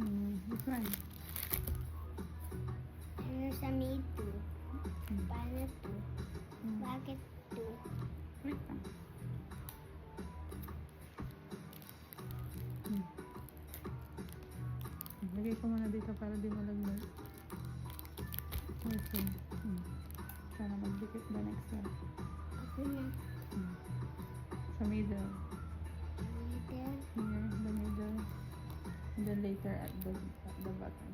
Which one? Ano sa may 2? Paano 2? Bakit 2? Wait lang. Lagay ko muna dito para di malaglag. Okay. Para magdikit the next one. Okay na. Sa middle. Middle. Here, the middle. And then later at the bottom.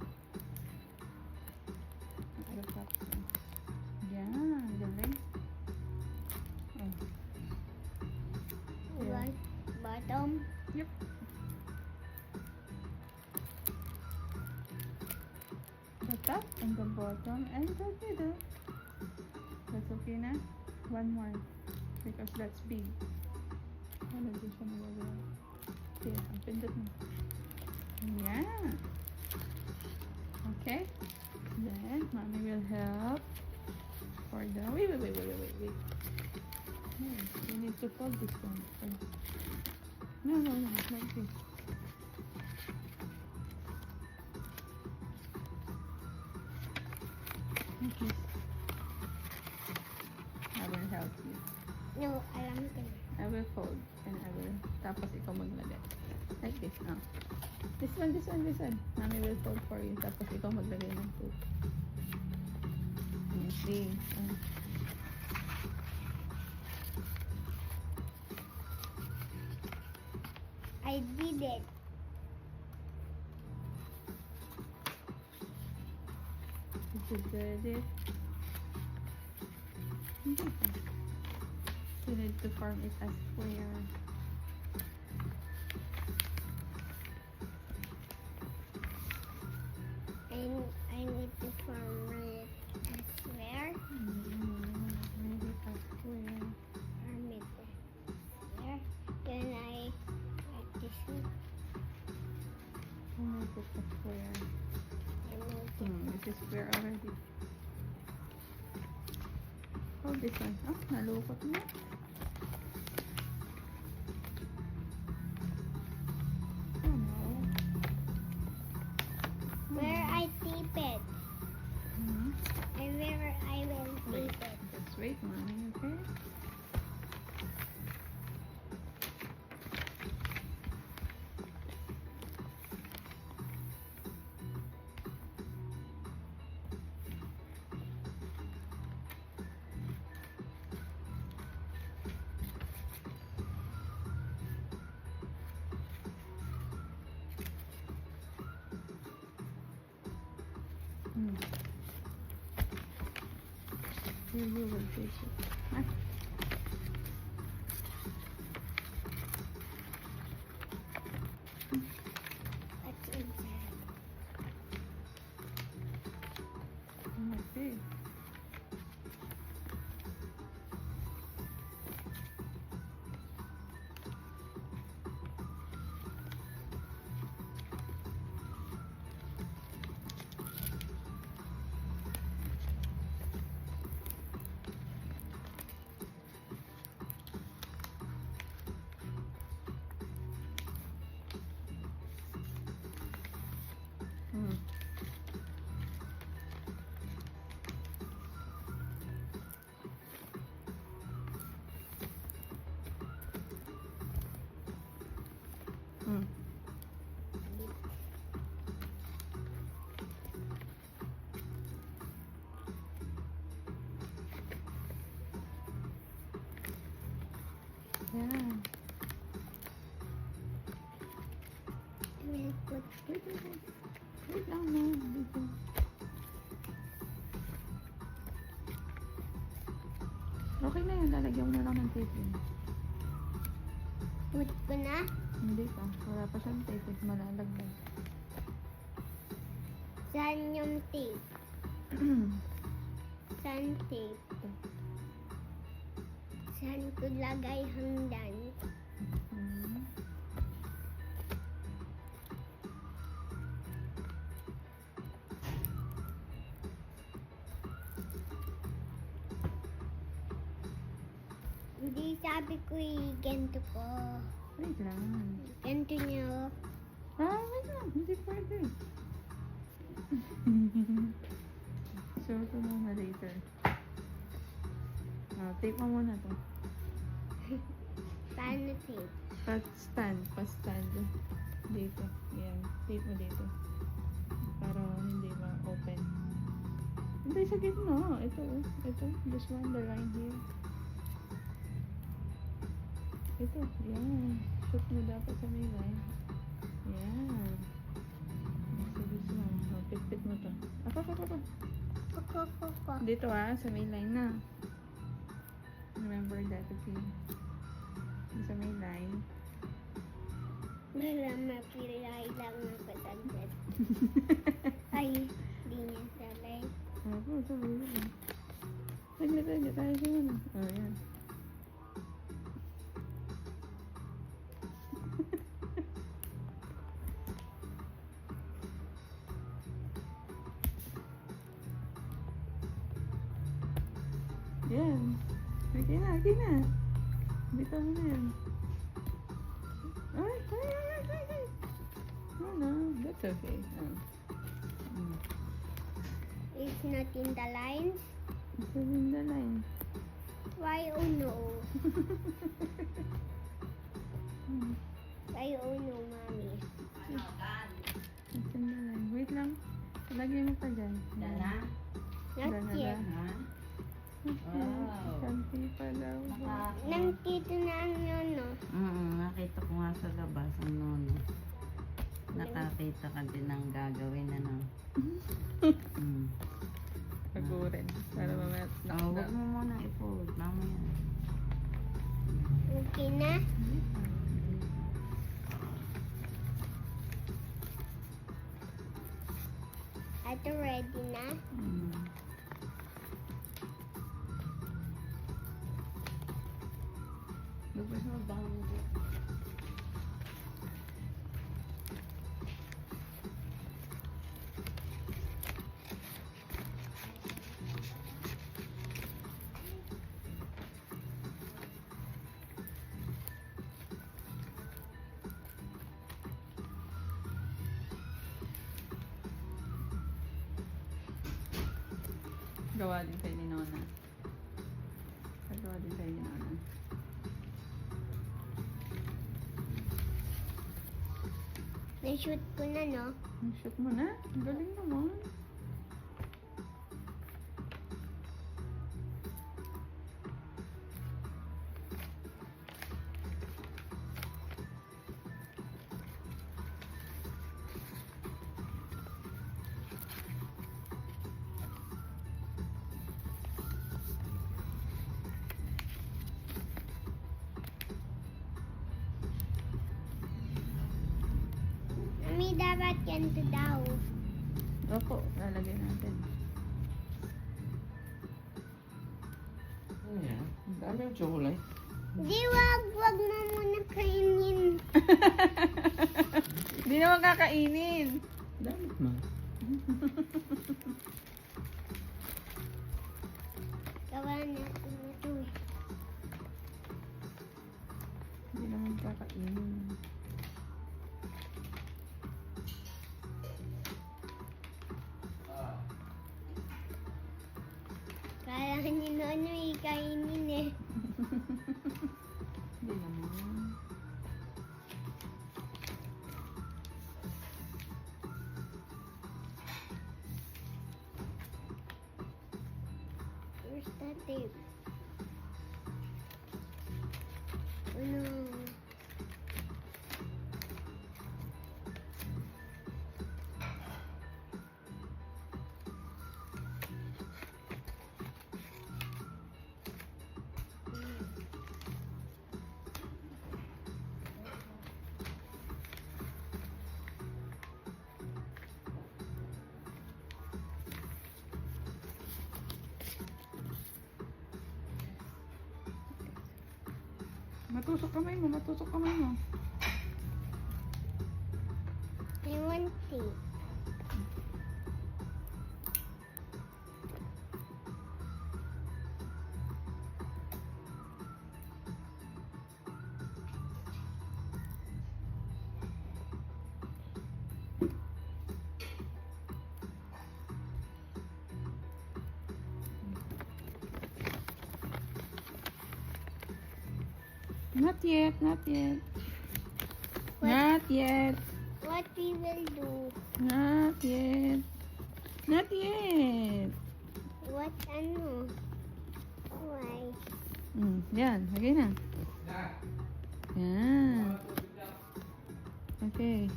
At the top. Yeah, galing. Oh. Right. Bottom. Yep. The top and the bottom and the middle. That's okay na? One more. Because that's big. Ano din siya nagagawa? Okay, ang pindot mo. Yeah. Okay. Then, mommy will help for the... Wait. No, you need to fold this one first. No, like this. Okay. I will help you. No, alam ko na. I will fold and I will tapos ikaw maglagay. Like this. This one. Mommy will fold for you tapos ikaw maglagay ng food. See. I did it. You did it. You need to form it as square. I need to form it as square. Make it as square. Form it as square. Then I like this one. Make it a square. I make This is square already. Hold this one. Oh, nalukot mo. Oh no. where I tape it. And where I will Wait. tape it. Just wait, mommy, okay? You will take it. Ah. What's inside? Okay. Yeah. I will put Wait lang na. Dito. Okay na yun. Lalagyan mo na lang ng tape yun. put ko na. Hindi pa. Wala pa siyang tape. Malalagay. Saan yung tape? Saan tape? Saan ko lagay hanggan? Hindi, sabi ko ganito ko. Wait lang. Ganito niyo. Wait lang. hindi pwede. Show ko muna later. Tape mo muna to. Paano tape? Pa-stand. Dito. Yan. Tape mo dito. Para hindi ma-open. Hindi, sa gitna. Ito. This one, the line here. Ito. Yan. Shoot mo dapat sa may line. Yan. So this one. Pit-pit mo to. Ako. Dito sa may line na. Remember that, okay? Sa may line. Wala, mapilay lang na patagdat. Ay, di niya salay. Ako, sabi mo. Naglit tayo siya muna. Yan. Yan. Okay na. Bitaw mo na yan. Ay. No, that's okay. It's not in the lines. It's in the line. Why oh no? Why oh no, mommy? It's in the line. Wait lang. Lagay mo pa dyan. Dala? Not yet. Ha? Okay. Wow. Kanti pa daw. Nandito na ang nono. Nakita ko nga sa labas ang nono. Nakakita ka din ng gagawin ano. Pagurin. Para mamaya Huwag mo muna i-fold. Mamaya. Okay na? Ito ready na? Lubos mo bang gawa din tayo ni Nona. Gawa din tayo ni Nona. Na-shoot ko na, no? Shoot mo na. Ang galing naman. Mami, dapat ganito daw. Opo, lalagay natin. Ano yan? Ang dami yung chocolate. Di, wag mo muna kainin. Hindi naman kakainin. Dalit mo. Gawa natin ito eh. Hindi naman kakainin. Kaya ni Nono kainin eh. Hindi naman. Where's the tape? Oh no. Matusok kamay mo. I want tape. Not yet, not yet. What? Not yet. What we will do? Not yet. Not yet. What ano? Why? Yan, lagay na. Yan. Okay.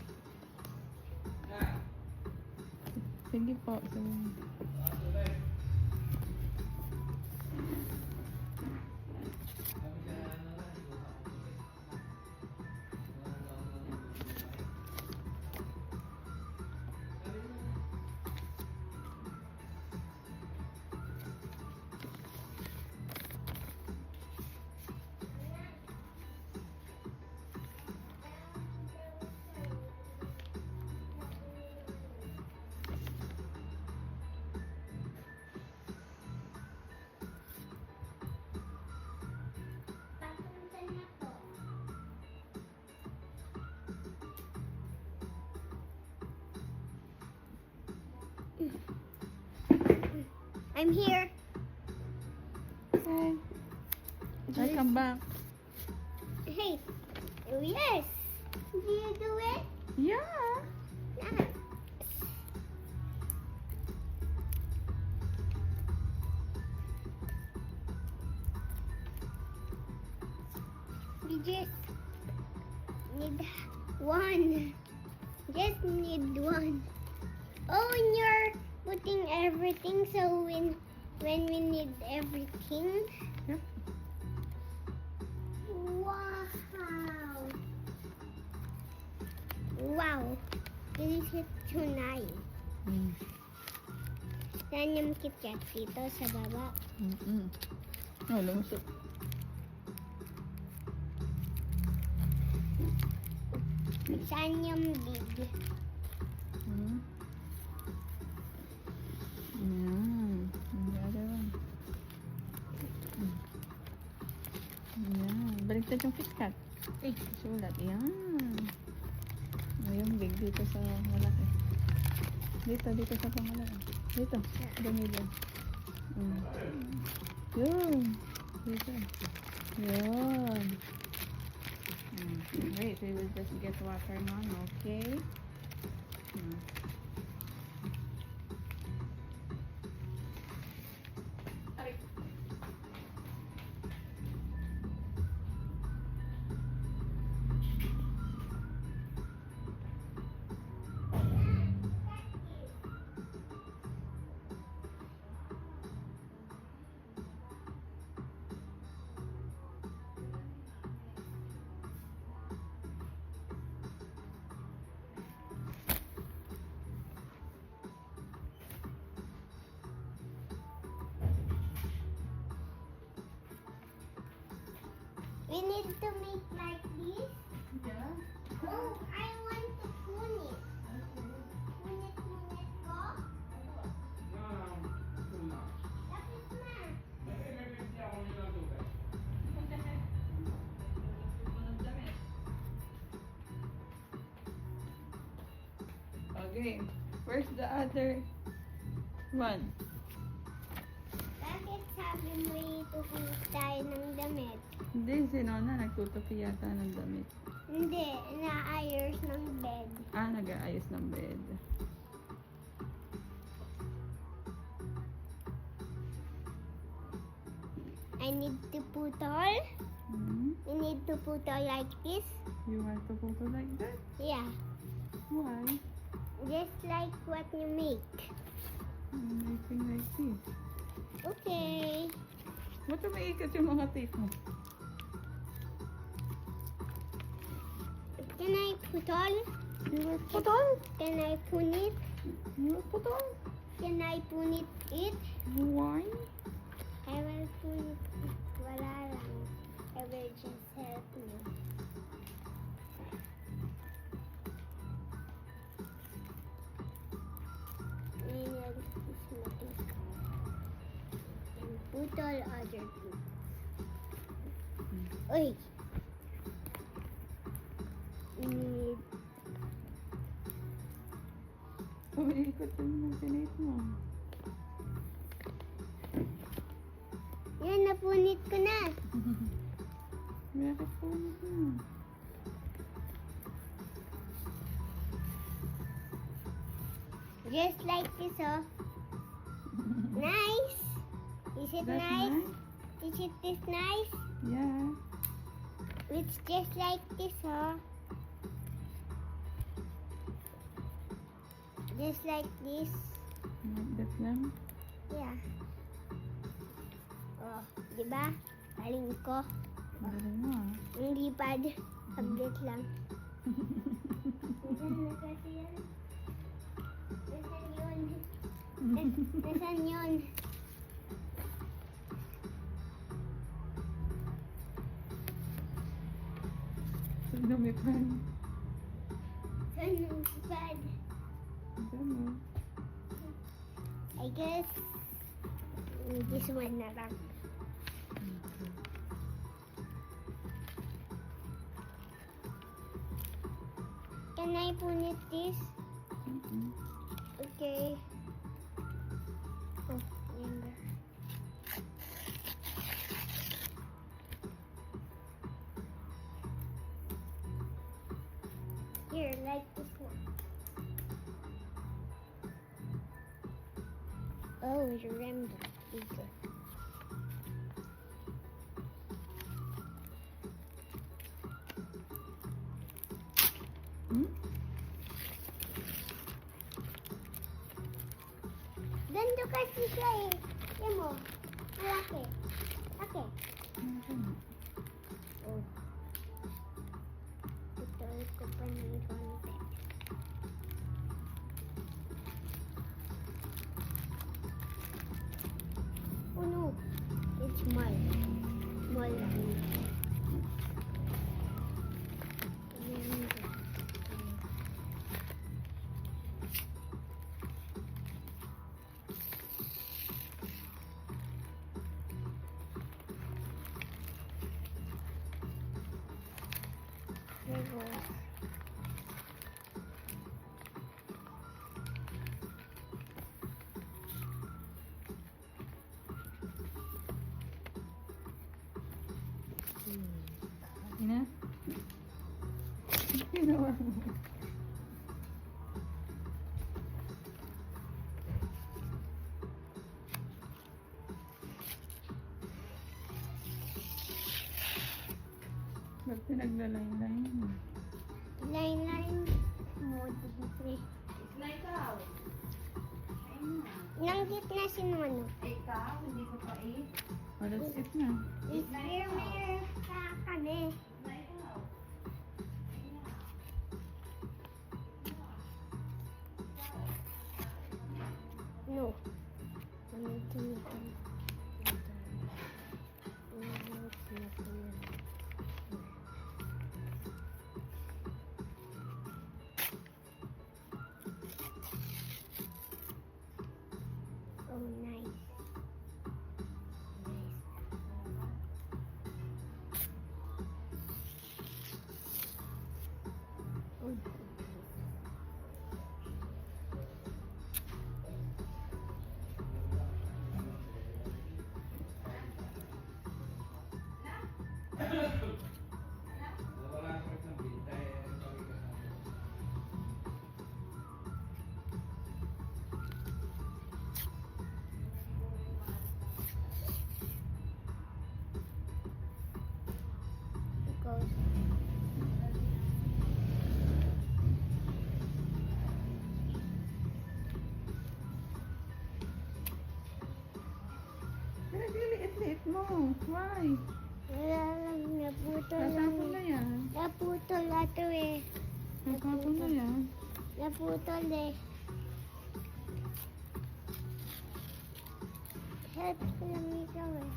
Sige po. Sige. Papunta na po. I'm here. Okay. Welcome back. Hey. Oh, yes. Do you do it? Yeah. Ah. We just need one. Just need one. Oh, and you're putting everything so when we need everything. Yep. Wow. Wow. This is so nice. Saan yung KitKat dito sa baba? Oh, lumusot. Saan yung big? Yan. The other one. Yan. Baliktad yung KitKat. Sulat. Yan. Yung big dito sa malaki. Dito sa pangalaki. Dito. Ganito. Yun. Dito. Yun. Wait, we will just get water now, okay? We need to make like this. Yeah. Oh, I want to put it. Put it ko. Lapit na. Okay. Where's the other one? Bakit sabi mo itutulis tayo ng damit? Hindi, si Nona nagtutupi yata ng damit. Hindi, naayos ng bed. Nag-aayos ng bed. I need to put all. You need to put all like this. You want to photo like that? Yeah, Why? just like what you make. I'm making like this. Okay. Ba't umiikot yung mga tape mo? Can I put all? You will put on? Can I put it? You will put on? Can I put it? Why? I will put it. Wala lang. I will just help you. Ayan, is matik. And put all other things. Uy! Need Umiikot yung tape mo. yan, napunit ko na. Yan. Bakit punit na? Just like this, oh. Nice. Is it That's nice? nice? Is it this nice? Yeah. It's just like this, oh. Just like this. Like that lang. Yeah. Oh, di ba? Galing ko. Galing mo ah. Ang lipad. Update lang. Nasaan na kasi yan? Nasaan yun? Nasaan yun? Lumipan. Saan yung lipad? Ganun. I guess this one na lang. Can I punit this? Mm-mm. Okay. Oh, yan ba? Here, like this one. Oh, remember. Okay. Hmm? Ganito kasi siya eh. Yan mo. Malaki. Laki. Oh. Ito ko pa ng konti. Oh no. It's small. Small lang. There goes. Ina? Ginawa mo. Ba't pinaglaline-line mo? Line mo, dito. Ikaw. Ayun na. Nanggit na si Nono. Ikaw, hindi ko pa eh. Oh, that's it na. It's here, sa kami. Ikaw. No. Nanggit. Oh, nice. Oh, it goes. Pinagliliit-liit mo. Why? Wala lang, naputol lang. Tatapon na yan. Naputol na to eh. Tatapon na yan. Naputol eh. Help ko lang ikaw eh.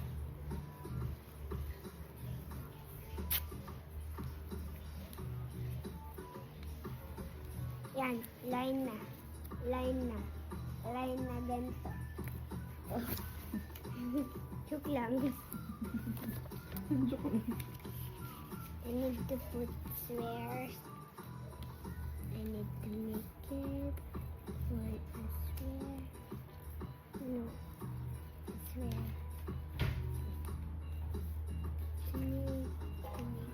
Yan, line na. Line na. Line na ganito. Oh. Joke lang. Joke lang. I need to put squares. I need to make it for a square. No, a square. I need to make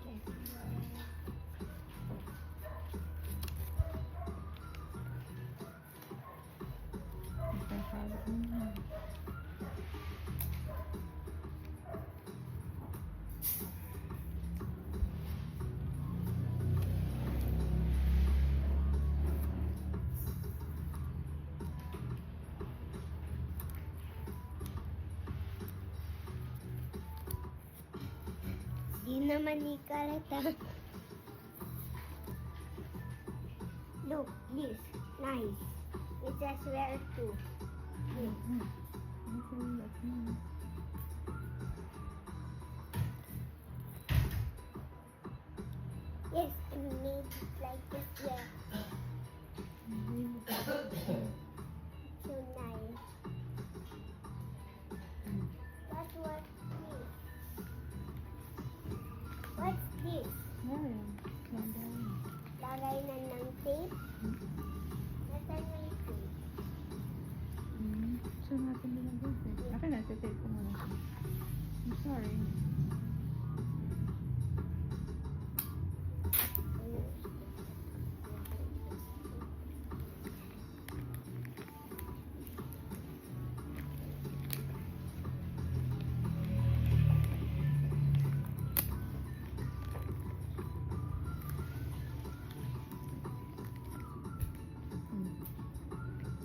naman ni Kareta. Look, this. Nice. It says where to. This. Okay, that's nice. Yes, I made it like this. Yeah. So nice. That's what this. What's this? Ayan. Ganda. Lagay na ng tape. Nasaan na yung tape? Saan natin nilagay tape? Akin na, tape ko muna siya. I'm sorry.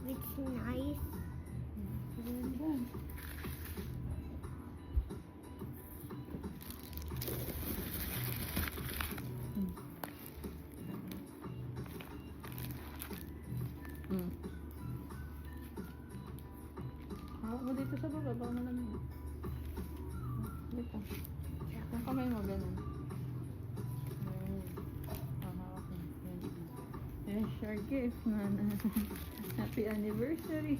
It's nice. Ganda. Mm. Hawak mo dito sa baba, baka malamig. Dito. Yung kamay mo, ganun. Ayun. Hawak mo. Yan. Yes, your gift, man. Happy anniversary.